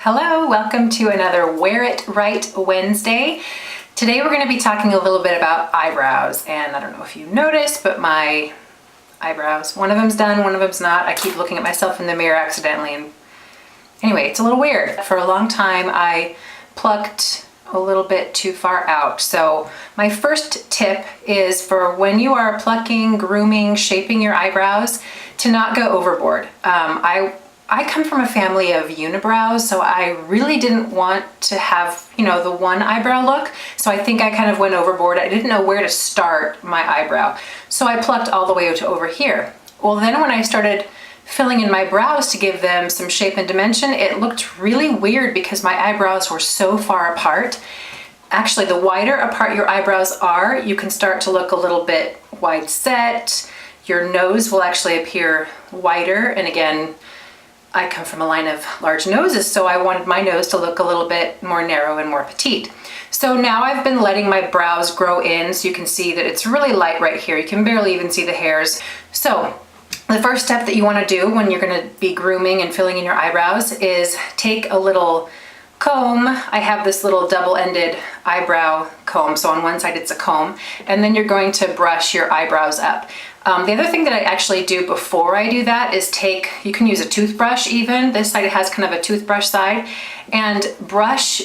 Hello, welcome to another Wear It Right Wednesday. Today we're going to be talking a little bit about eyebrows, and I don't know if you noticed, but my eyebrows, one of them's done, one of them's not. I keep looking at myself in the mirror accidentally, and anyway, it's a little weird. For a long time I plucked a little bit too far out. So my first tip is for when you are plucking, grooming, shaping your eyebrows to not go overboard. I come from a family of unibrows, so I really didn't want to have, the one eyebrow look. So I think I kind of went overboard. I didn't know where to start my eyebrow. So I plucked all the way to over here. Well, then when I started filling in my brows to give them some shape and dimension, it looked really weird because my eyebrows were so far apart. Actually, the wider apart your eyebrows are, you can start to look a little bit wide set. Your nose will actually appear wider, and again, I come from a line of large noses, so I wanted my nose to look a little bit more narrow and more petite. So now I've been letting my brows grow in, so you can see that it's really light right here. You can barely even see the hairs. So the first step that you want to do when you're going to be grooming and filling in your eyebrows is take a little comb. I have this little double-ended eyebrow comb, so on one side it's a comb, and then you're going to brush your eyebrows up. The other thing that I actually do before I do that is you can use a toothbrush even, this side has kind of a toothbrush side, and brush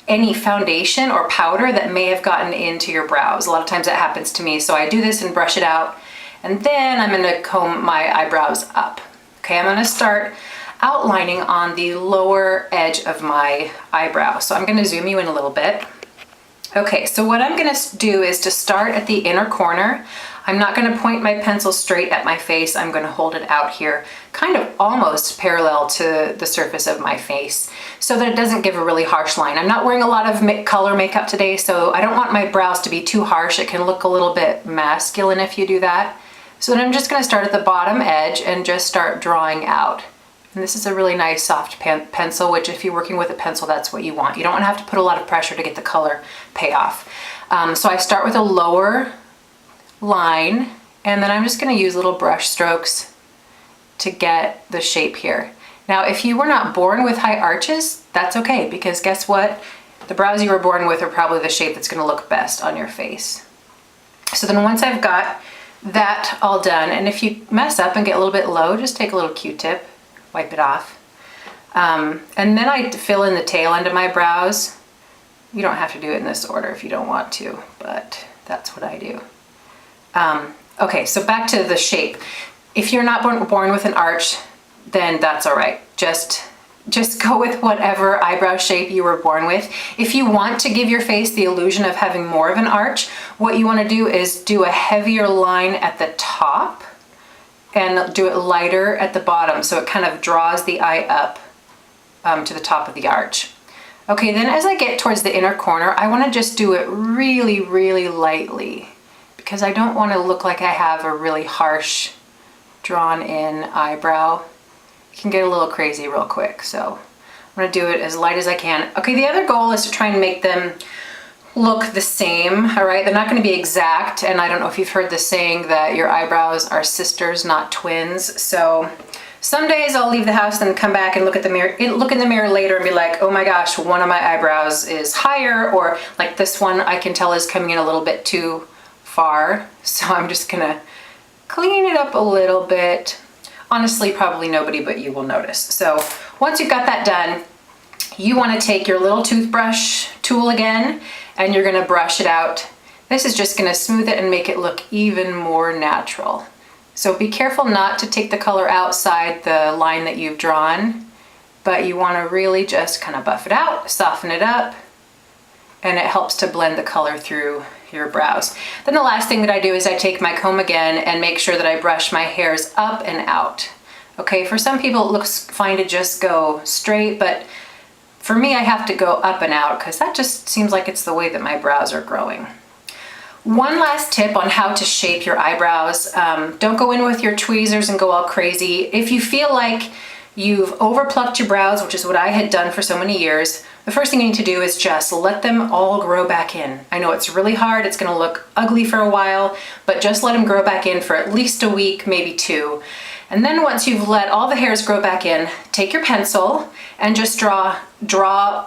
any foundation or powder that may have gotten into your brows. A lot of times that happens to me, so I do this and brush it out, and then I'm going to comb my eyebrows up. Okay, I'm going to start outlining on the lower edge of my eyebrow. So I'm going to zoom you in a little bit. Okay, so what I'm going to do is to start at the inner corner. I'm not going to point my pencil straight at my face. I'm going to hold it out here, kind of almost parallel to the surface of my face, so that it doesn't give a really harsh line. I'm not wearing a lot of color makeup today, so I don't want my brows to be too harsh. It can look a little bit masculine if you do that. So then I'm just going to start at the bottom edge and just start drawing out. And this is a really nice soft pencil, which if you're working with a pencil, that's what you want. You don't want to have to put a lot of pressure to get the color payoff. So I start with a lower line, and then I'm just going to use little brush strokes to get the shape here. Now, if you were not born with high arches, that's okay, because guess what? The brows you were born with are probably the shape that's going to look best on your face. So then once I've got that all done, and if you mess up and get a little bit low, just take a little Q-tip, wipe it off. And then I fill in the tail end of my brows. You don't have to do it in this order if you don't want to, but that's what I do. Okay, so back to the shape. If you're not born with an arch, then that's all right. Just go with whatever eyebrow shape you were born with. If you want to give your face the illusion of having more of an arch, what you want to do is do a heavier line at the top and do it lighter at the bottom, so it kind of draws the eye up to the top of the arch. Okay, then as I get towards the inner corner, I want to just do it really, really lightly, because I don't want to look like I have a really harsh, drawn-in eyebrow. It can get a little crazy real quick, so I'm going to do it as light as I can. Okay, the other goal is to try and make them look the same, all right? They're not going to be exact, and I don't know if you've heard the saying that your eyebrows are sisters, not twins. So some days I'll leave the house and come back and look in the mirror later and be like, oh my gosh, one of my eyebrows is higher, or like this one I can tell is coming in a little bit too far, so I'm just gonna clean it up a little bit. Honestly, probably nobody but you will notice. So once you've got that done, you want to take your little toothbrush tool again, and you're going to brush it out. This is just going to smooth it and make it look even more natural. So be careful not to take the color outside the line that you've drawn, but you want to really just kind of buff it out, soften it up, and it helps to blend the color through your brows. Then the last thing that I do is I take my comb again and make sure that I brush my hairs up and out. Okay, for some people it looks fine to just go straight, but for me I have to go up and out because that just seems like it's the way that my brows are growing. One last tip on how to shape your eyebrows. Don't go in with your tweezers and go all crazy. If you feel like you've overplucked your brows, which is what I had done for so many years, the first thing you need to do is just let them all grow back in. I know it's really hard, it's gonna look ugly for a while, but just let them grow back in for at least a week, maybe two. And then once you've let all the hairs grow back in, take your pencil and just draw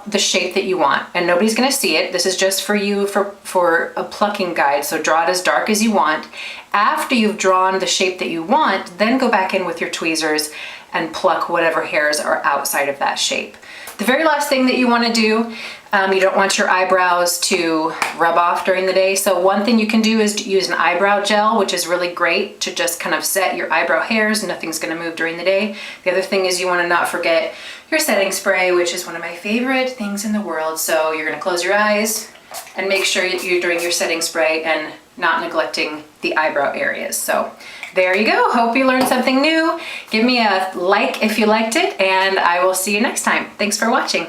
the shape that you want. And nobody's gonna see it. This is just for you for a plucking guide. So draw it as dark as you want. After you've drawn the shape that you want, then go back in with your tweezers and pluck whatever hairs are outside of that shape. The very last thing that you wanna do, you don't want your eyebrows to rub off during the day. So one thing you can do is to use an eyebrow gel, which is really great to just kind of set your eyebrow hairs. Nothing's gonna move during the day. The other thing is you wanna not forget your setting spray, which is one of my favorite things in the world. So you're gonna close your eyes and make sure you're doing your setting spray and not neglecting the eyebrow areas. So there you go. Hope you learned something new. Give me a like if you liked it, and I will see you next time. Thanks for watching.